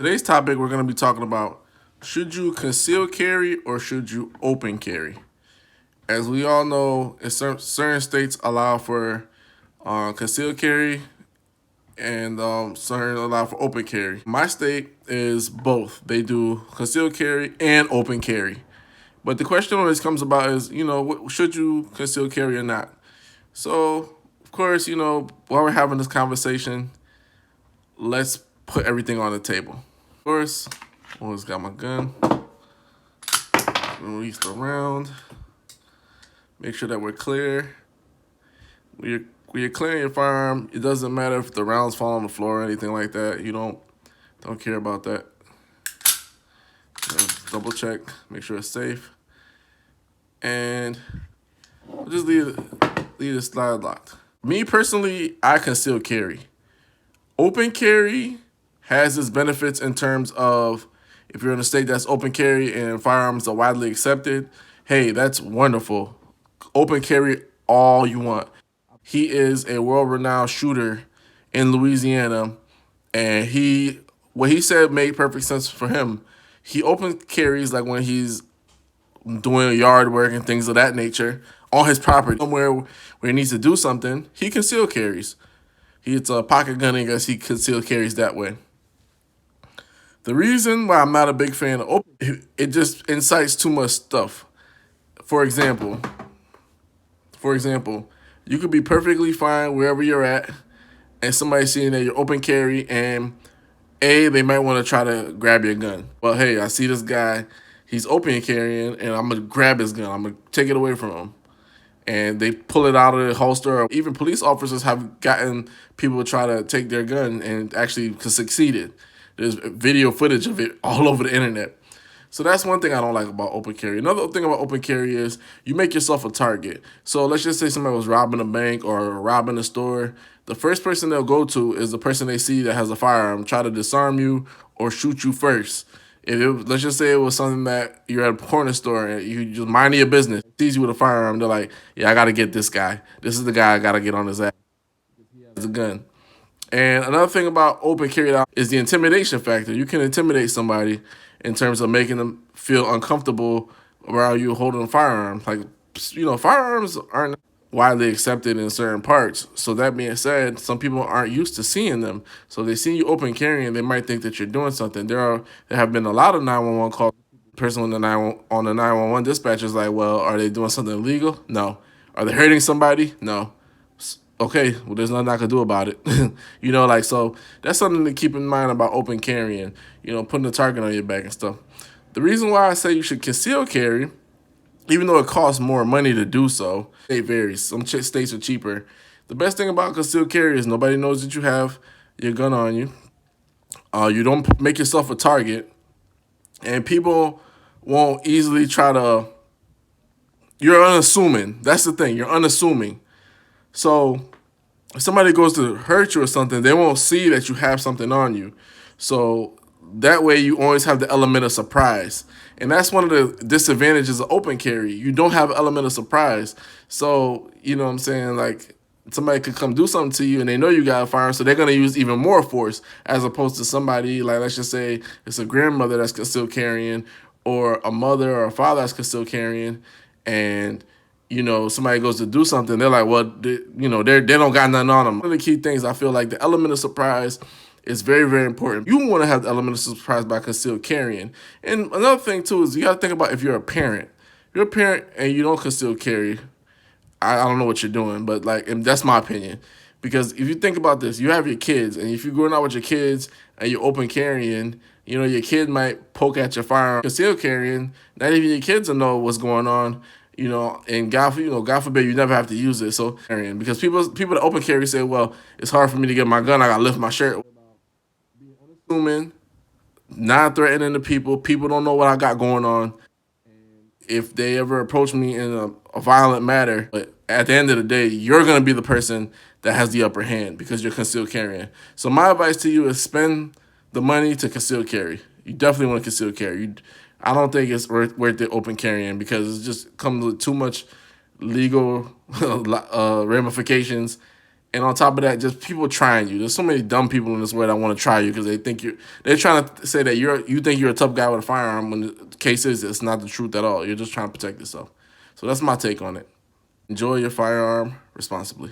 Today's topic, we're going to be talking about, should you conceal carry or should you open carry? As we all know, certain states allow for concealed carry and certain allow for open carry. My state is both. They do concealed carry and open carry. But the question always comes about is, should you conceal carry or not? So, of course, while we're having this conversation, let's put everything on the table. Of course, always got my gun. Release the round. Make sure that we're clear. When you're clearing your firearm, it doesn't matter if the rounds fall on the floor or anything like that. You don't care about that. Double check, make sure it's safe, and we'll just leave the slide locked. Me personally, I conceal carry. Open carry has its benefits in terms of if you're in a state that's open carry and firearms are widely accepted, hey, that's wonderful. Open carry all you want. He is a world-renowned shooter in Louisiana, and what he said made perfect sense for him. He open carries like when he's doing yard work and things of that nature on his property. Somewhere where he needs to do something, he conceal carries. It's a pocket gun, I guess he conceal carries that way. The reason why I'm not a big fan of open, it just incites too much stuff. For example, you could be perfectly fine wherever you're at, and somebody seeing that you're open carry, and they might want to try to grab your gun. Well, hey, I see this guy, he's open carrying, and I'm gonna grab his gun. I'm gonna take it away from him. And they pull it out of the holster. Even police officers have gotten people to try to take their gun and actually succeeded. There's video footage of it all over the internet. So that's one thing I don't like about open carry. Another thing about open carry is you make yourself a target. So let's just say somebody was robbing a bank or robbing a store. The first person they'll go to is the person they see that has a firearm, try to disarm you or shoot you first. Let's just say it was something that you're at a corner store and you just mind your business, sees you with a firearm, they're like, yeah, I got to get this guy. This is the guy I got to get on his ass. He has a gun. And another thing about open carry out is the intimidation factor. You can intimidate somebody in terms of making them feel uncomfortable around you holding a firearm. Like, firearms aren't widely accepted in certain parts. So that being said, some people aren't used to seeing them. So they see you open carrying, they might think that you're doing something. There have been a lot of 911 calls. The person on the 911 dispatcher is like, well, are they doing something illegal? No. Are they hurting somebody? No. Okay, well, there's nothing I could do about it. So that's something to keep in mind about open carrying, putting a target on your back and stuff. The reason why I say you should conceal carry, even though it costs more money to do so, it varies. Some states are cheaper. The best thing about concealed carry is nobody knows that you have your gun on you. You don't make yourself a target, and people won't easily try to. You're unassuming. That's the thing. You're unassuming. So if somebody goes to hurt you or something, they won't see that you have something on you. So that way you always have the element of surprise. And that's one of the disadvantages of open carry. You don't have an element of surprise. So, you know what I'm saying? Like, somebody could come do something to you and they know you got a firearm, so they're going to use even more force as opposed to somebody, like, let's just say it's a grandmother that's still carrying or a mother or a father that's still carrying, and somebody goes to do something, they're like, well, they don't got nothing on them. One of the key things, I feel like the element of surprise is very, very important. You want to have the element of surprise by concealed carrying. And another thing, too, is you got to think about if you're a parent. If you're a parent and you don't conceal carry, I don't know what you're doing, but and that's my opinion. Because if you think about this, you have your kids, and if you're going out with your kids and you're open carrying, your kid might poke at your firearm. Concealed carrying, not even your kids will know what's going on. And God forbid you never have to use it. So, because people that open carry say, well, it's hard for me to get my gun. I gotta lift my shirt. Being unassuming, not threatening the people. People don't know what I got going on. If they ever approach me in a violent manner, but at the end of the day, you're gonna be the person that has the upper hand because you're concealed carrying. So my advice to you is spend the money to conceal carry. You definitely want to conceal carry. I don't think it's worth the open carrying because it just comes with too much legal ramifications, And on top of that, just people trying you. There's so many dumb people in this world that want to try you because they're trying to say that you think you're a tough guy with a firearm when the case is it's not the truth at all. You're just trying to protect yourself. So that's my take on it. Enjoy your firearm responsibly.